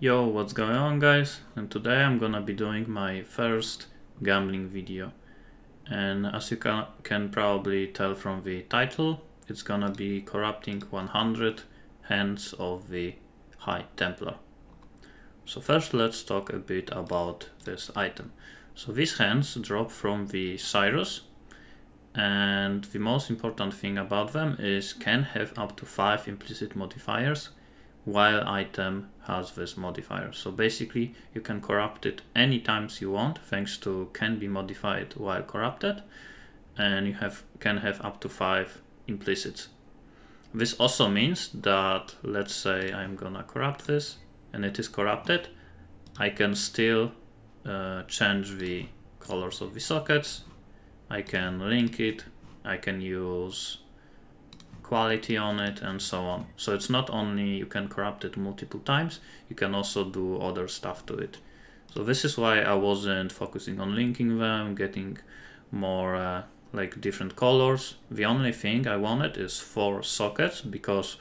Yo, what's going on guys? And today I'm gonna be doing my first gambling video. And as you can probably tell from the title, it's gonna be corrupting 100 hands of the High Templar. So first let's talk a bit about this item. So these hands drop from the Cyrus, and the most important thing about them is can have up to 5 implicit modifiers, while item has this modifier. So basically you can corrupt it any times you want thanks to can be modified while corrupted, and you can have up to 5 implicits. This also means that, let's say I'm gonna corrupt this and it is corrupted, I can still change the colors of the sockets, I can link it, I can use quality on it and so on. So it's not only you can corrupt it multiple times, you can also do other stuff to it. So this is why I wasn't focusing on linking them, getting more like different colors. The only thing I wanted is 4 sockets, because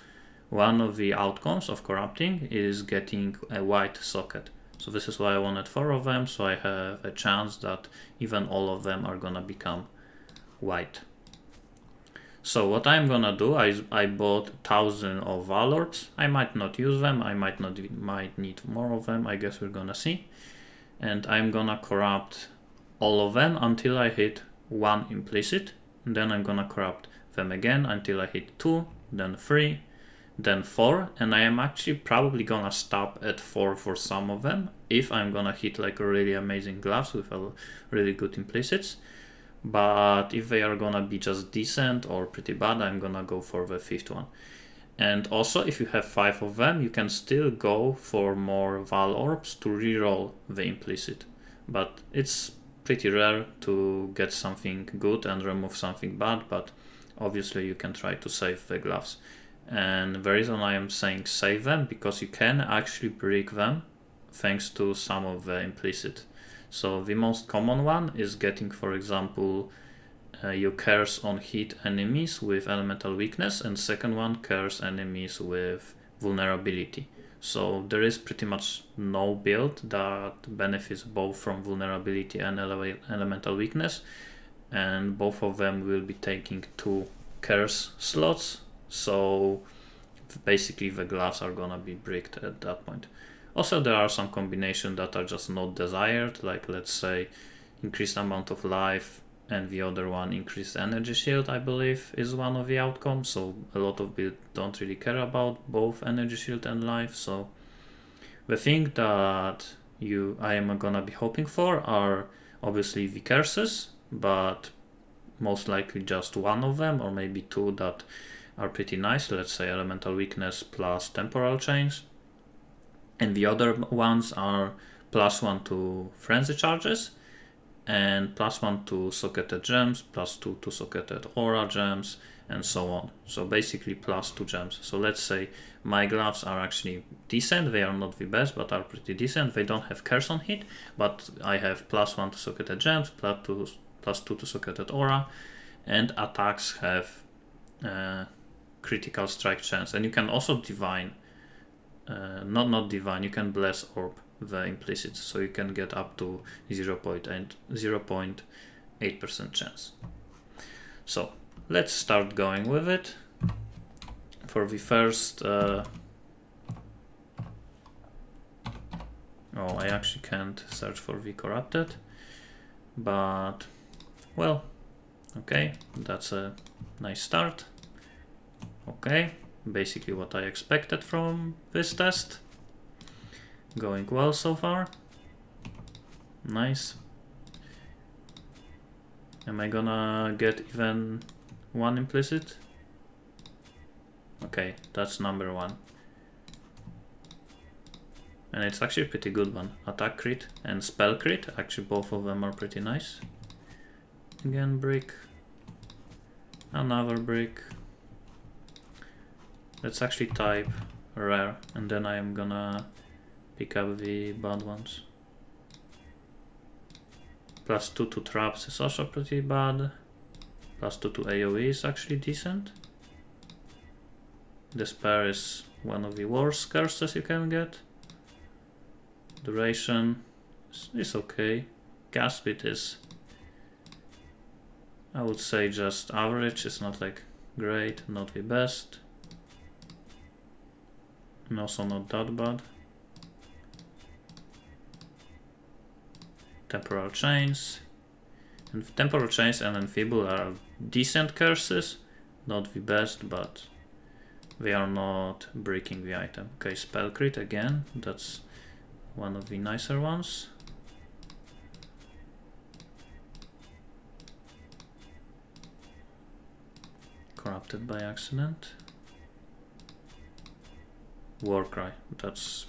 one of the outcomes of corrupting is getting a white socket. So this is why I wanted 4 of them, so I have a chance that even all of them are gonna become white. So what I'm gonna do, I bought 1000 of Valords. I might not use them, I might need more of them, I guess we're gonna see. And I'm gonna corrupt all of them until I hit 1 implicit. And then I'm gonna corrupt them again until I hit 2, then 3, then 4. And I am actually probably gonna stop at 4 for some of them, if I'm gonna hit like a really amazing gloves with a really good implicits. But if they are gonna be just decent or pretty bad, I'm gonna go for the 5th one. And also, if you have 5 of them, you can still go for more Val Orbs to reroll the implicit. But it's pretty rare to get something good and remove something bad, but obviously you can try to save the gloves. And the reason I am saying save them, because you can actually break them thanks to some of the implicit. So the most common one is getting, for example, you curse on hit enemies with elemental weakness, and second one curse enemies with vulnerability. So there is pretty much no build that benefits both from vulnerability and elemental weakness, and both of them will be taking 2 curse slots. So basically the gloves are gonna be bricked at that point. Also, there are some combinations that are just not desired, like let's say increased amount of life, and the other one increased energy shield, I believe, is one of the outcomes. So a lot of builds don't really care about both energy shield and life. So the thing that I am gonna be hoping for are obviously the curses, but most likely just 1 of them, or maybe 2 that are pretty nice. Let's say elemental weakness plus temporal change. And the other ones are +1 to frenzy charges, and +1 to socketed gems, +2 to socketed aura gems, and so on. So basically +2 gems. So let's say my gloves are actually decent, they are not the best, but are pretty decent. They don't have curse on hit, but I have +1 to socketed gems, +2 to socketed aura, and attacks have critical strike chance. And you can also divine, not divine, you can bless orb the implicit, so you can get up to 0.8% chance. So let's start going with it. For the first oh, I actually can't search for the corrupted, but well, okay, that's a nice start. Okay, basically what I expected from this test. Going well so far. Nice. Am I gonna get even 1 implicit? Okay, that's number 1. And it's actually a pretty good one. Attack crit and spell crit. Actually both of them are pretty nice. Again, brick. Another brick. Let's actually type rare, and then I am gonna pick up the bad ones. +2 to traps is also pretty bad. +2 to AoE is actually decent. Despair is one of the worst curses you can get. Duration is okay. Cast speed is, I would say, just average. It's not like great, not the best, and also not that bad. Temporal chains. And temporal chains and enfeeble are decent curses, not the best, but they are not breaking the item. Okay, spell crit again, that's one of the nicer ones. Corrupted by accident. Warcry, that's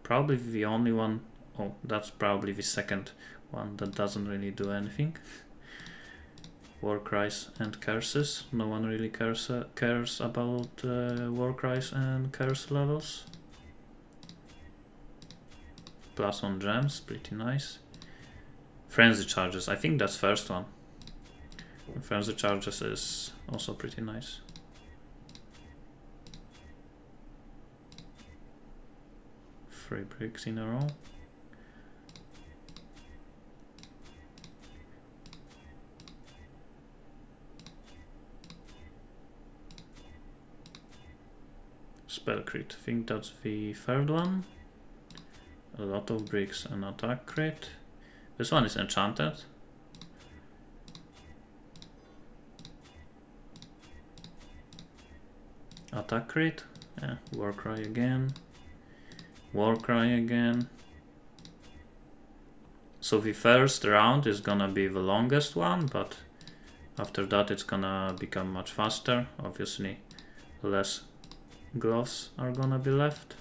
probably the only one. Oh, that's probably the second one that doesn't really do anything. Warcries and curses. No one really cares about Warcries and curse levels. +1 gems, pretty nice. Frenzy charges, I think that's first one. Frenzy charges is also pretty nice. Three bricks in a row. Spell crit, I think that's the third one. A lot of bricks and attack crit. This one is enchanted. Attack crit, yeah, Warcry again. Warcry again. So the first round is gonna be the longest one, but after that it's gonna become much faster. Obviously less gloves are gonna be left.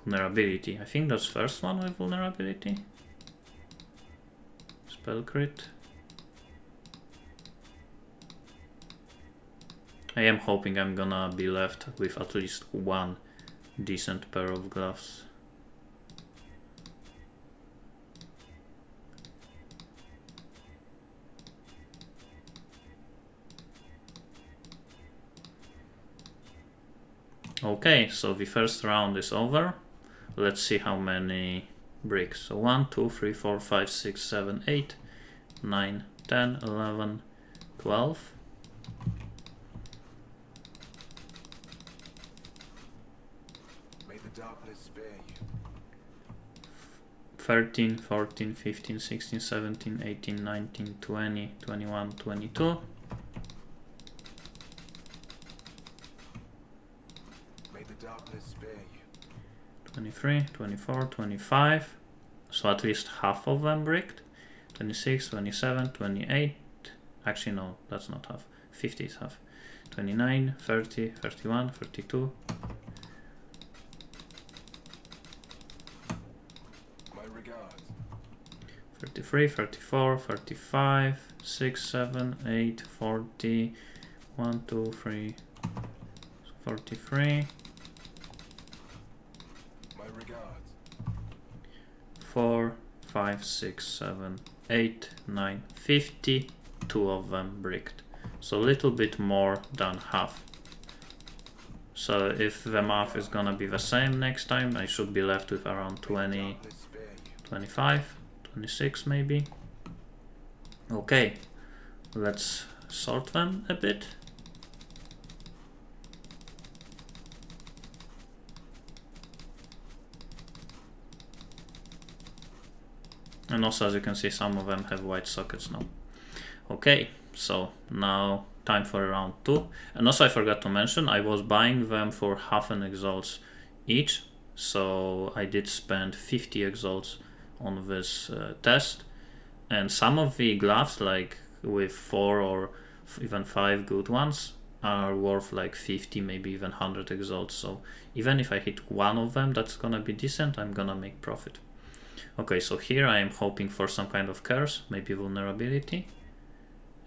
Vulnerability, I think that's first one with vulnerability. Spell crit. I am hoping I'm gonna be left with at least one decent pair of gloves. Okay, so the first round is over. Let's see how many bricks. So 1, 2, 3, 4, 5, 6, 7, 8, 9, 10, 11, 12. 13, 14, 15, 16, 17, 18, 19, 20, 21, 22. May the darkness spare you. 23, 24, 25. So at least half of them bricked. 26, 27, 28. Actually, no, that's not half. 50 is half. 29, 30, 31, 32. 33, 34, 35, 6, 7, 8, 40, 1, 2, 3, 43. My regards. 4, 5, 6, 7, 8, 9, 50. 2 of them bricked. So a little bit more than half. So if the math is gonna be the same next time, I should be left with around 20, 25. 26 maybe. Okay, let's sort them a bit. And also, as you can see, some of them have white sockets now. Okay, so now time for round 2. And also I forgot to mention, I was buying them for half an exalts each. So I did spend 50 exalts on this test, and some of the gloves, like with 4 or even 5 good ones, are worth like 50, maybe even 100 exalts. So even if I hit one of them that's gonna be decent, I'm gonna make profit. Okay, so here I am hoping for some kind of curse, maybe vulnerability.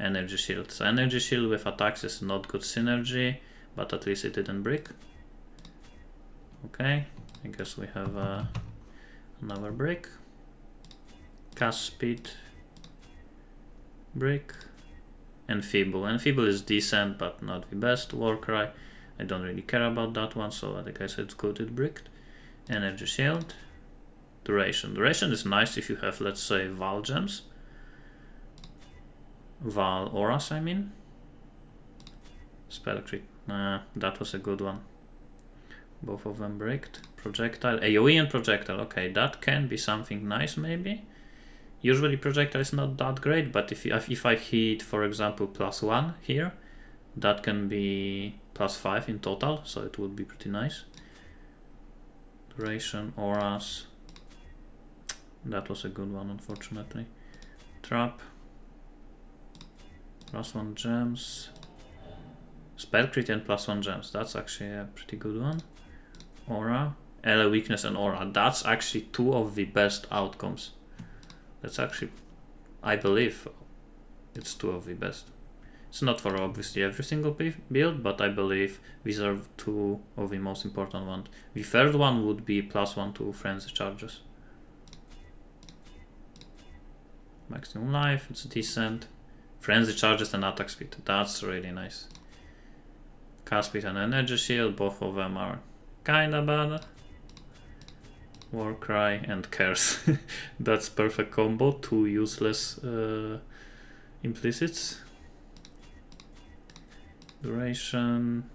Energy shield. So energy shield with attacks is not good synergy, but at least it didn't break. Okay, I guess we have another break. Cast speed, break, enfeeble. Enfeeble is decent, but not the best. Warcry, I don't really care about that one, so like I said, it's good, it bricked. Energy shield. Duration. Duration is nice if you have, let's say, Val gems. Val auras, I mean. Spell crit. That was a good one. Both of them bricked. Projectile. AoE and projectile. Okay, that can be something nice, maybe. Usually projectile is not that great, but if I hit, for example, +1 here, that can be +5 in total, so it would be pretty nice. Duration, auras. That was a good one, unfortunately. Trap. +1 gems. Spell crit and +1 gems. That's actually a pretty good one. Aura. LA weakness and aura. That's actually two of the best outcomes. That's actually, I believe, it's two of the best. It's not for obviously every single build, but I believe these are two of the most important ones. The third one would be +1 to frenzy charges. Maximum life, it's decent. Frenzy charges and attack speed, that's really nice. Cast speed and energy shield, both of them are kinda bad. Warcry and Curse. That's perfect combo, two useless implicits. Duration,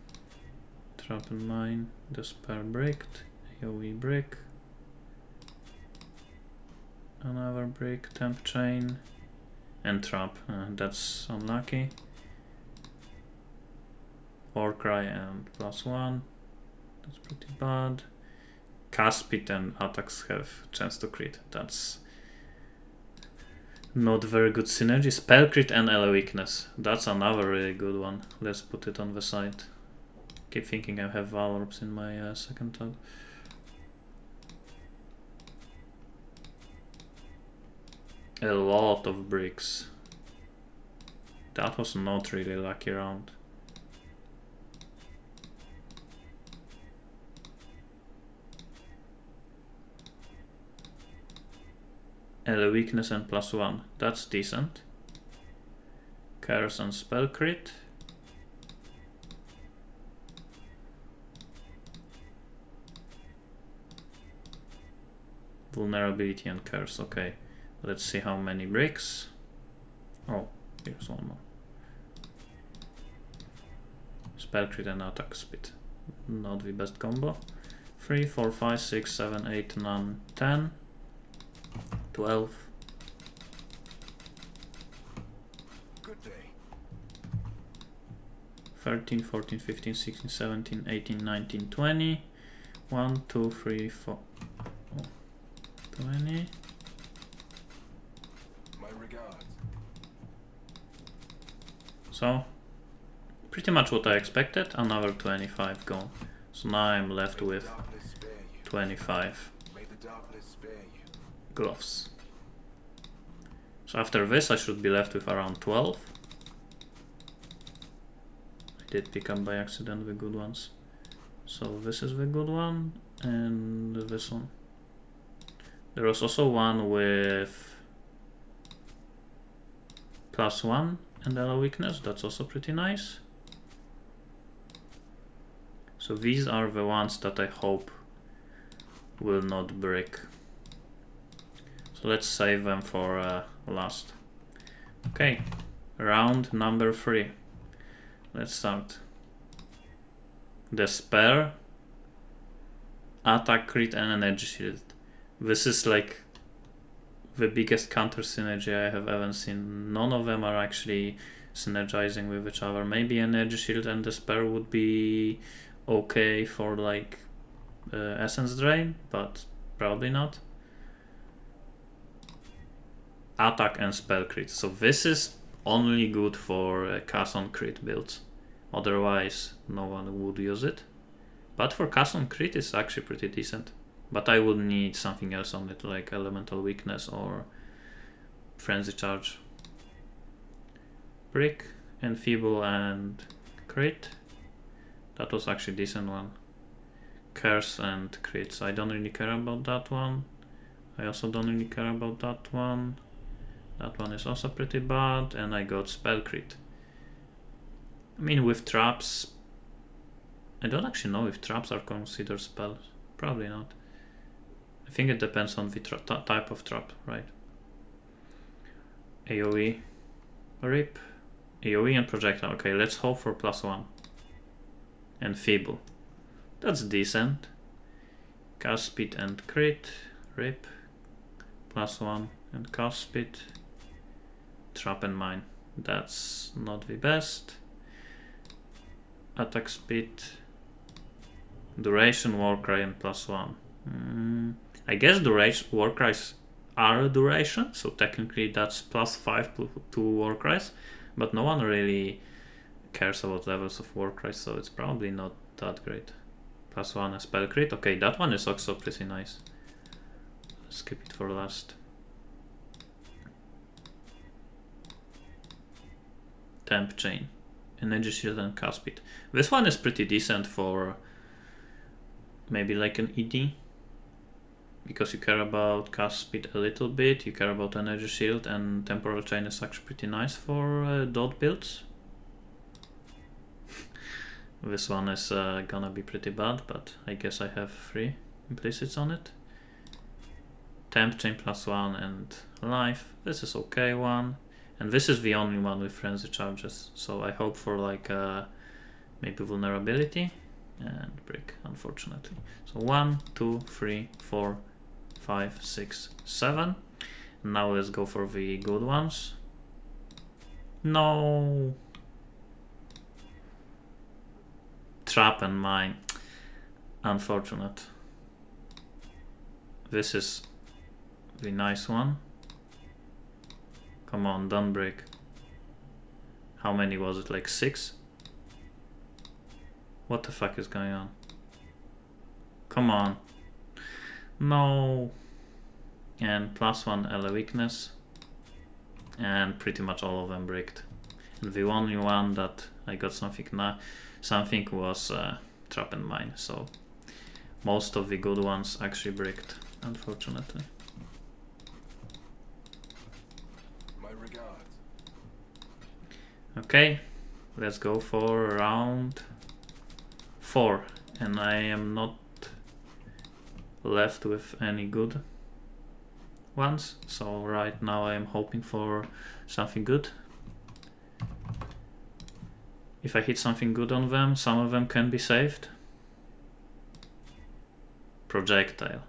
Trap and Mine, Despair bricked, AoE brick, another brick, Temp Chain, and Trap. That's unlucky. Warcry and +1, that's pretty bad. Cast speed and attacks have chance to crit. That's not very good synergy. Spell crit and LA weakness. That's another really good one. Let's put it on the side. Keep thinking I have Val orbs in my second tab. A lot of bricks. That was not really lucky round. LA weakness and +1. That's decent. Curse and spell crit. Vulnerability and curse. Okay. Let's see how many bricks. Oh, here's one more. Spell crit and attack speed. Not the best combo. 3, 4, 5, 6, 7, 8, 9, 10. 12. Good day. 13, 14, 15, 16, 17, 18, 19, 20. 1, 2, 3, 4. Oh, 20. My regards. So, pretty much what I expected. Another 25 gone. So now I'm left with 25 gloves. So after this I should be left with around 12. I did pick up by accident the good ones. So this is the good one and this one. There was also one with +1 and LA weakness. That's also pretty nice. So these are the ones that I hope will not break. So let's save them for last. Okay, round number 3. Let's start. Despair, attack, crit, and energy shield. This is like the biggest counter synergy I have ever seen. None of them are actually synergizing with each other. Maybe energy shield and despair would be okay for like essence drain, but probably not. Attack and spell crit. So this is only good for cast on crit builds. Otherwise, no one would use it. But for cast on crit, it's actually pretty decent. But I would need something else on it, like elemental weakness or frenzy charge. Brick, enfeeble, and crit. That was actually a decent one. Curse and crits. I don't really care about that one. I also don't really care about that one. That one is also pretty bad. And I got spell crit. I mean, with traps, I don't actually know if traps are considered spells. Probably not. I think it depends on the type of trap, right? AoE, rip, AoE and projectile. Okay, let's hope for +1. And feeble. That's decent. Cast speed and crit, rip, +1 and cast speed. Trap and mine. That's not the best. Attack speed, duration, Warcry and +1. I guess duration Warcries are a duration, so technically that's +5 to Warcries, but no one really cares about levels of Warcries, so it's probably not that great. +1 and spell crit. Okay, that one is also pretty nice. Let's skip it for last. Temp chain, energy shield and cast speed. This one is pretty decent for maybe like an ED, because you care about cast speed a little bit, you care about energy shield, and temporal chain is actually pretty nice for dot builds. This one is gonna be pretty bad, but I guess I have 3 implicits on it. Temp chain +1 and life. This is okay one. And this is the only one with frenzy charges, so I hope for like maybe vulnerability and brick, unfortunately. So 1, 2, 3, 4, 5, 6, 7. Now let's go for the good ones. No! Trap and mine. Unfortunate. This is the nice one. Come on, don't break. How many was it? Like 6? What the fuck is going on? Come on. No. And +1 LA weakness. And pretty much all of them bricked. And the only one that I got something was trap and mine. So most of the good ones actually bricked, unfortunately. Okay, let's go for round 4, and I am not left with any good ones, so right now I am hoping for something good. If I hit something good on them, some of them can be saved. Projectile.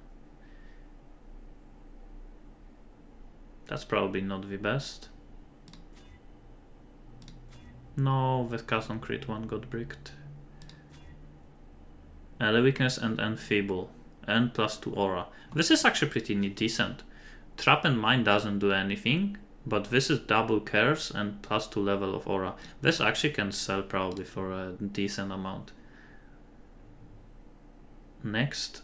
That's probably not the best. No, the cast on crit one got bricked. The weakness and enfeeble. And +2 aura. This is actually pretty decent. Trap and mine doesn't do anything, but this is double curse and +2 level of aura. This actually can sell probably for a decent amount. Next.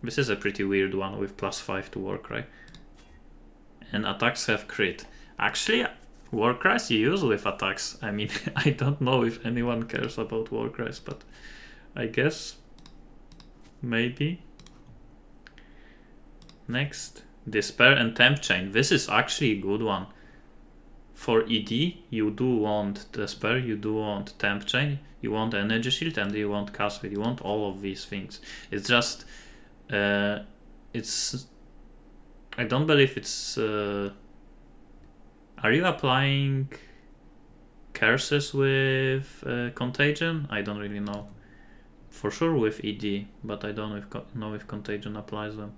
This is a pretty weird one with +5 to Warcry. And attacks have crit. Actually, Warcries you use with attacks. I mean, I don't know if anyone cares about Warcries, but I guess maybe. Next, Despair and Temp Chain. This is actually a good one. For ED, you do want Despair, you do want Temp Chain, you want Energy Shield, and you want Cast Speed. You want all of these things. It's just, it's. I don't believe it's. Are you applying curses with Contagion? I don't really know. For sure with ED, but I don't know if Contagion applies them.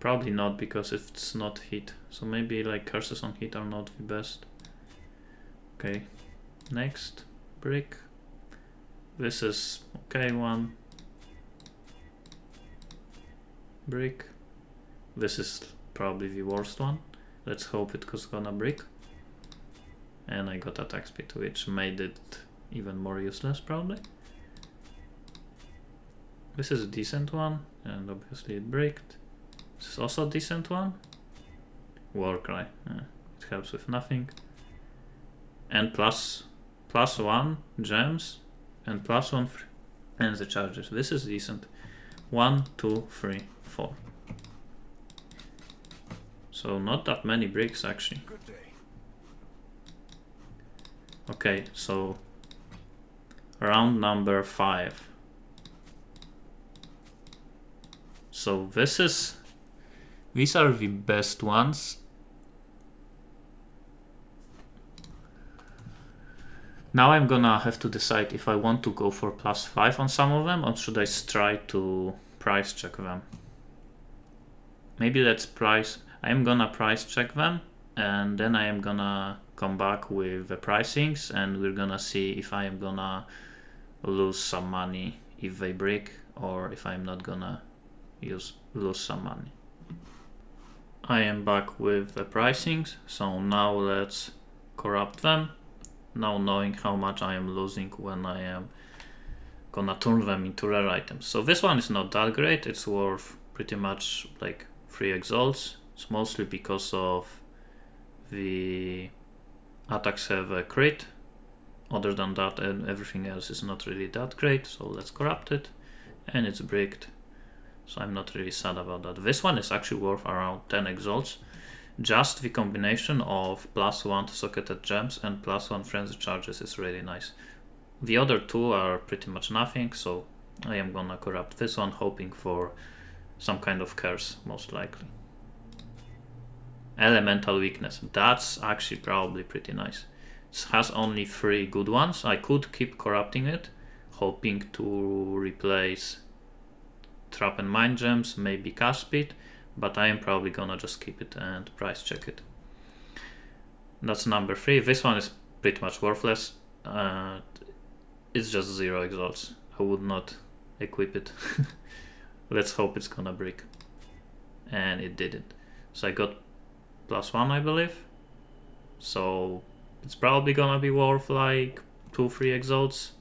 Probably not, because it's not hit. So maybe like curses on hit are not the best. Okay, next brick. This is okay one. Brick. This is probably the worst one. Let's hope it was gonna brick. And I got attack speed, which made it even more useless probably. This is a decent one, and obviously it bricked. This is also a decent one. Warcry. It helps with nothing. And +1 gems and +1 and the charges. This is decent. 1, 2, 3, 4. So not that many bricks actually. Good day. Okay, so round number 5. So these are the best ones. Now I'm gonna have to decide if I want to go for +5 on some of them, or should I try to price check them. Maybe I am gonna price check them, and then I am gonna come back with the pricings, and we're gonna see if I am gonna lose some money if they break, or if I'm not gonna lose some money. I am back with the pricings, so now let's corrupt them. Now knowing how much I am losing when I am gonna turn them into rare items. So this one is not that great, it's worth pretty much like 3 exalts. It's mostly because of the attacks have a crit. Other than that, and everything else is not really that great, so let's corrupt it. And it's bricked, so I'm not really sad about that. This one is actually worth around 10 exalts. Just the combination of +1 to socketed gems and +1 frenzy charges is really nice. The other two are pretty much nothing, so I am gonna corrupt this one, hoping for some kind of curse, most likely. Elemental weakness, that's actually probably pretty nice. It has only 3 good ones. I could keep corrupting it, hoping to replace trap and mind gems, maybe cast speed, but I am probably gonna just keep it and price check it. That's number 3. This one is pretty much worthless. It's just 0 exalts. I would not equip it. Let's hope it's gonna break. And it didn't. So I got +1, I believe. So it's probably gonna be worth like 2-3 exalts.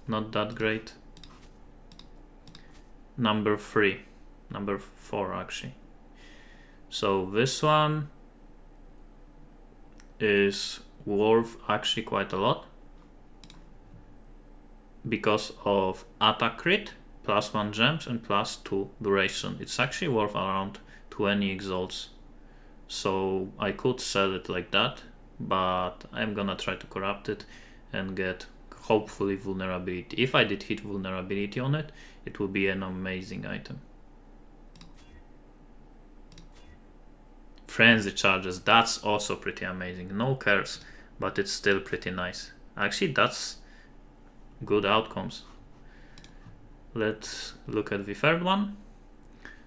Not that great. Number 4 actually. So this one is worth actually quite a lot because of attack crit, +1 gems and +2 duration. It's actually worth around 20 exalts. So I could sell it like that, but I'm gonna try to corrupt it and get hopefully vulnerability. If I did hit vulnerability on it, it would be an amazing item. Frenzy charges, that's also pretty amazing. No curse, but it's still pretty nice. Actually, that's good outcomes. Let's look at the third one.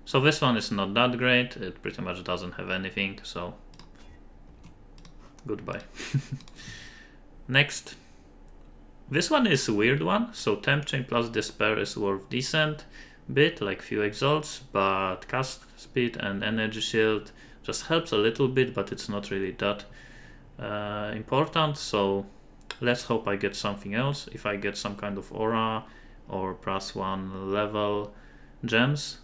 So this one is not that great. It pretty much doesn't have anything, so goodbye. Next. This one is a weird one. So Temp Chain plus Despair is worth decent bit, like few exalts, but cast speed and energy shield just helps a little bit, but it's not really that important. So let's hope I get something else. If I get some kind of aura or +1 level gems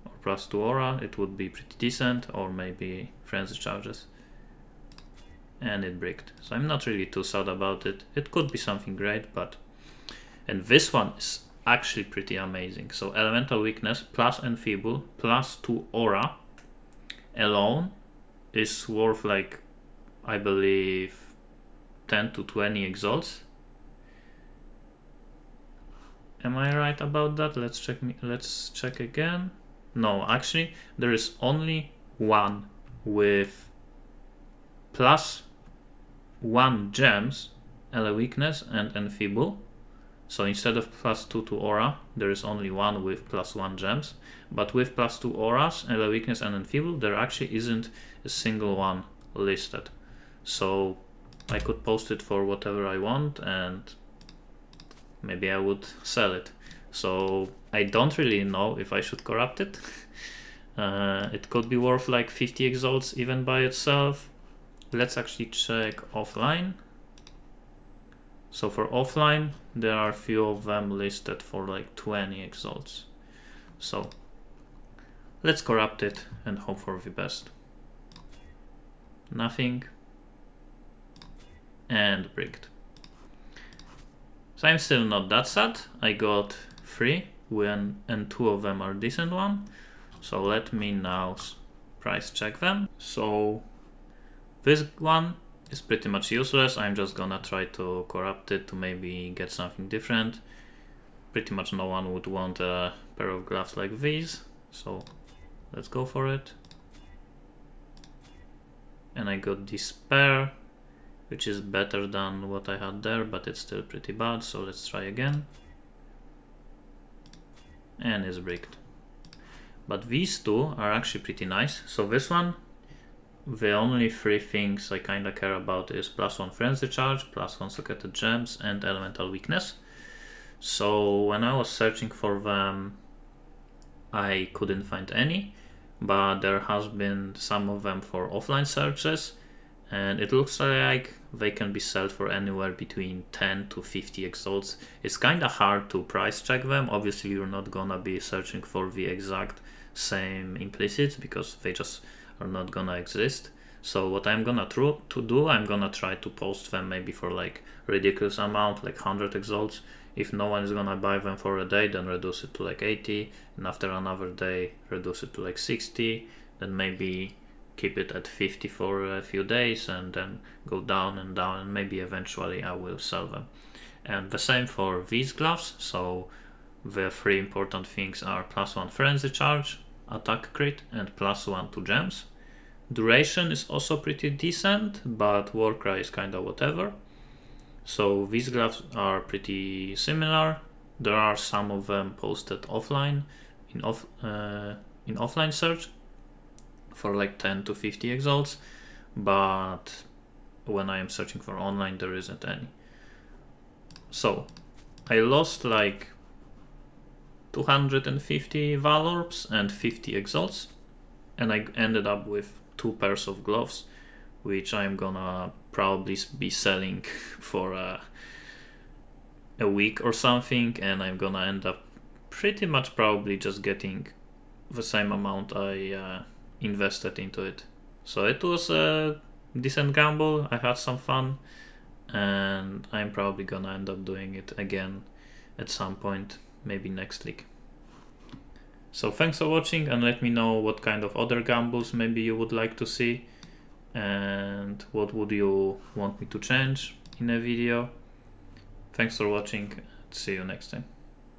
or +2 aura, it would be pretty decent, or maybe frenzy charges. And it bricked, so I'm not really too sad about it. It could be something great, but and this one is actually pretty amazing. So elemental weakness plus enfeeble +2 aura alone is worth like, I believe, 10 to 20 exalts. Am I right about that? Let's check again. No, actually there is only one with +1 gems, ele weakness and enfeeble. So instead of +2 to aura, there is only one with +1 gems. But with +2 auras, ele weakness and enfeeble, there actually isn't a single one listed. So I could post it for whatever I want, and maybe I would sell it. So I don't really know if I should corrupt it. It could be worth like 50 exalts even by itself. Let's actually check offline. So for offline, there are a few of them listed for like 20 exalts. So let's corrupt it and hope for the best. Nothing. And bricked. So I'm still not that sad. I got 3 and 2 of them are decent one. So let me now price check them. So this one is pretty much useless. I'm just gonna try to corrupt it to maybe get something different. Pretty much no one would want a pair of gloves like these, so let's go for it. And I got this pair, which is better than what I had there, but it's still pretty bad, so let's try again. And it's bricked. But these two are actually pretty nice. So this one, the only three things I kinda care about is +1 frenzy charge, +1 socketed gems, and elemental weakness. So when I was searching for them, I couldn't find any, but there has been some of them for offline searches, and it looks like they can be sold for anywhere between 10 to 50 exalts. It's kinda hard to price check them. Obviously you're not gonna be searching for the exact same implicits because they just are not gonna exist. So what I'm gonna do, I'm gonna try to post them maybe for like ridiculous amount, like 100 exalts. If no one is gonna buy them for a day, then reduce it to like 80, and after another day reduce it to like 60, then maybe keep it at 50 for a few days and then go down, and maybe eventually I will sell them. And the same for these gloves. So the three important things are +1 frenzy charge, attack crit, and +1 to gems. Duration is also pretty decent, but Warcry is kinda whatever. So these gloves are pretty similar. There are some of them posted offline in offline search for like 10 to 50 exalts, but when I am searching for online there isn't any. So I lost like 250 Valorbs and 50 exalts, and I ended up with 2 pairs of gloves, which I'm gonna probably be selling for a week or something, and I'm gonna end up pretty much probably just getting the same amount I invested into it. So it was a decent gamble. I had some fun, and I'm probably gonna end up doing it again at some point, maybe next week. So thanks for watching, and let me know what kind of other gambles maybe you would like to see, and what would you want me to change in a video. Thanks for watching. See you next time.